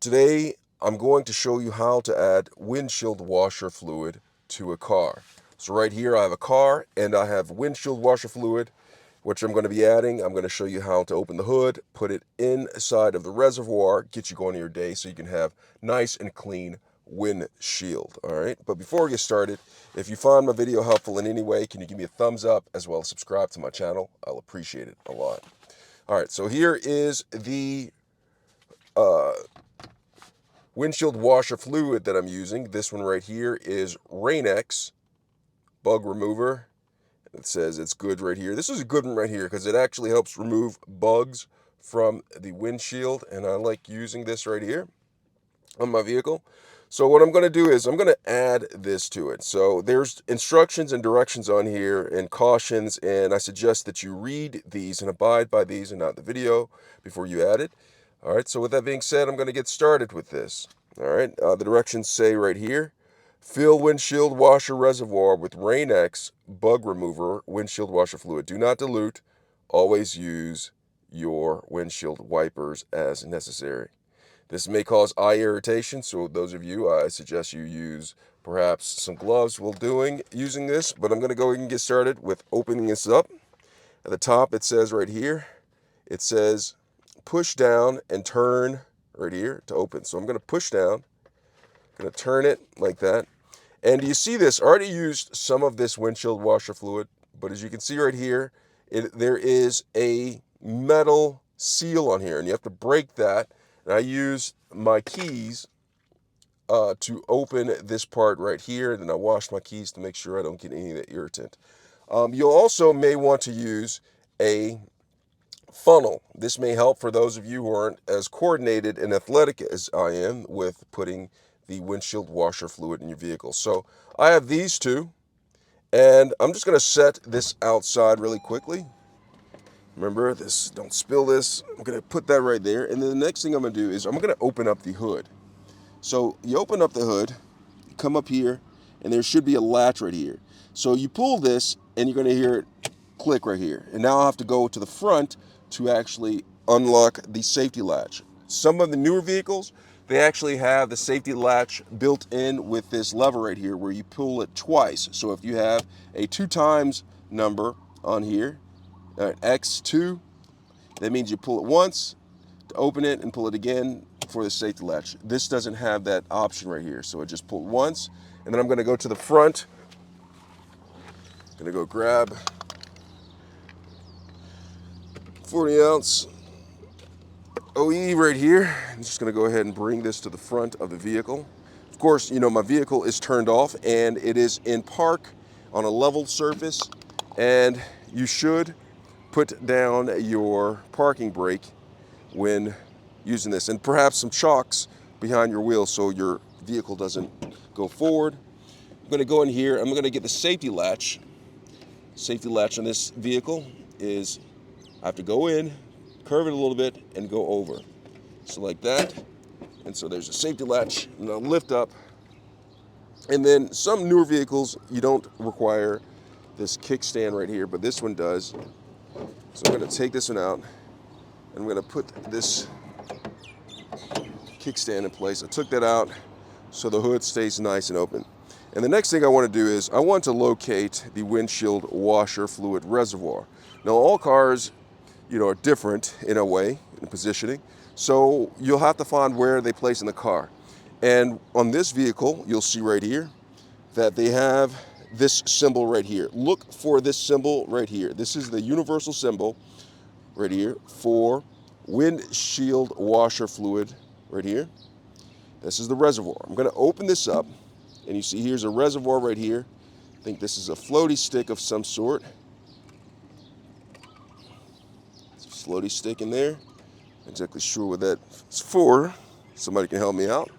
Today, I'm going to show you how to add windshield washer fluid to a car. So right here I have a car and I have windshield washer fluid, which I'm going to be adding. I'm going to show you how to open the hood, put it inside of the reservoir, get you going to your day so you can have nice and clean windshield. All right, but before we get started, if you find my video helpful in any way, can you give me a thumbs up as well as subscribe to my channel? I'll appreciate it a lot. All right, so here is the windshield washer fluid that I'm using. This one right here is Rain-X bug remover. It says it's good right here. This is a good one right here because it actually helps remove bugs from the windshield, and I like using this right here on my vehicle. So what I'm going to do is I'm going to add this to it. So there's instructions and directions on here and cautions, and I suggest that you read these and abide by these and not the video before you add it. All right, so with that being said, I'm going to get started with this. All right, the directions say right here, fill windshield washer reservoir with Rain-X bug remover windshield washer fluid. Do not dilute. Always use your windshield wipers as necessary. This may cause eye irritation, so those of you, I suggest you use perhaps some gloves while using this, but I'm going to go ahead and get started with opening this up. At the top, it says right here, it says push down and turn right here to open. So I'm going to push down, I'm going to turn it like that. And you see this, I already used some of this windshield washer fluid, but as you can see right here, there is a metal seal on here, and you have to break that. And I use my keys to open this part right here, and then I wash my keys to make sure I don't get any of that irritant. You also may want to use a funnel. This may help for those of you who aren't as coordinated and athletic as I am with putting the windshield washer fluid in your vehicle. So I have these two, and I'm just going to set this outside really quickly. Remember this, don't spill this. I'm going to put that right there, and then the next thing I'm going to do is I'm going to open up the hood. So you open up the hood, you come up here, and there should be a latch right here. So you pull this, and you're going to hear it click right here. And now I have to go to the front to actually unlock the safety latch. Some of the newer vehicles, they actually have the safety latch built in with this lever right here where you pull it twice. So if you have a 2 times number on here, X2, that means you pull it once to open it and pull it again for the safety latch. This doesn't have that option right here, so I just pull it once, and then I'm going to go to the front. I'm going to go grab 40-ounce OE right here. I'm just going to go ahead and bring this to the front of the vehicle. Of course, you know, my vehicle is turned off and it is in park on a level surface, and you should put down your parking brake when using this, and perhaps some chocks behind your wheel so your vehicle doesn't go forward. I'm going to go in here. I'm going to get the safety latch. Safety latch on this vehicle is, I have to go in, curve it a little bit, and go over. So like that. And so there's a safety latch, and I'll lift up. And then some newer vehicles, you don't require this kickstand right here, but this one does. So I'm going to take this one out, and I'm going to put this kickstand in place. I took that out so the hood stays nice and open. And the next thing I want to do is I want to locate the windshield washer fluid reservoir. Now all cars, you know, are different in a way, in positioning. So you'll have to find where they place in the car. And on this vehicle, you'll see right here that they have this symbol right here. Look for this symbol right here. This is the universal symbol right here for windshield washer fluid right here. This is the reservoir. I'm going to open this up, and you see here's a reservoir right here. I think this is a floaty stick of some sort. It's a floaty stick in there. Not exactly sure what that's for. Somebody can help me out.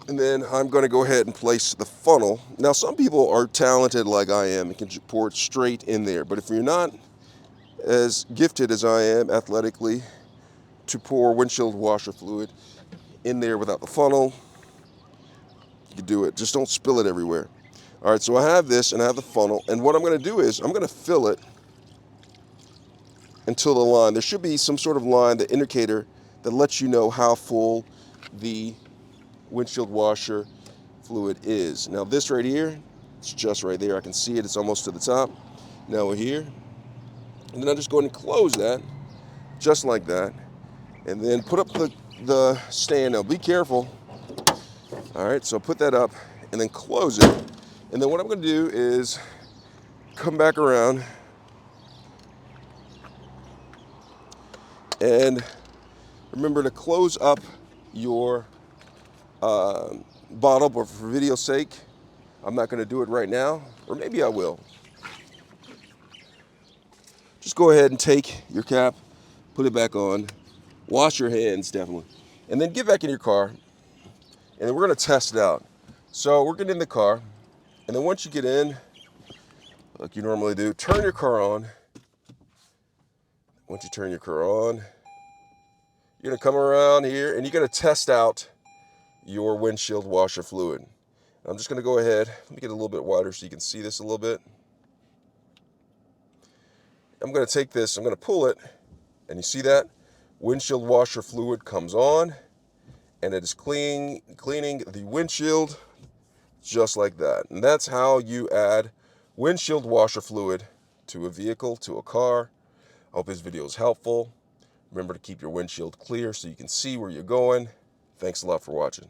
And then I'm going to go ahead and place the funnel. Now some people are talented like I am and can pour it straight in there. But if you're not as gifted as I am athletically to pour windshield washer fluid in there without the funnel, you can do it. Just don't spill it everywhere. All right, so I have this and I have the funnel. And what I'm going to do is I'm going to fill it until the line. There should be some sort of line, the indicator that lets you know how full the windshield washer fluid is. Now this right here, it's just right there. I can see it. It's almost to the top. Now we're here. And then I'm just going to close that, just like that. And then put up the stand. Now be careful. All right, so put that up and then close it. And then what I'm going to do is come back around and remember to close up your bottle, but for video's sake, I'm not going to do it right now, or maybe I will. Just go ahead and take your cap, put it back on, wash your hands definitely, and then get back in your car, and then we're going to test it out. So we're getting in the car, and then once you get in, like you normally do, turn your car on. Once you turn your car on, you're going to come around here, and you're going to test out your windshield washer fluid. I'm just going to go ahead, let me get a little bit wider so you can see this a little bit. I'm going to take this, I'm going to pull it, and you see that? Windshield washer fluid comes on, and it is cleaning the windshield just like that. And that's how you add windshield washer fluid to a vehicle, to a car. I hope this video is helpful. Remember to keep your windshield clear so you can see where you're going. Thanks a lot for watching.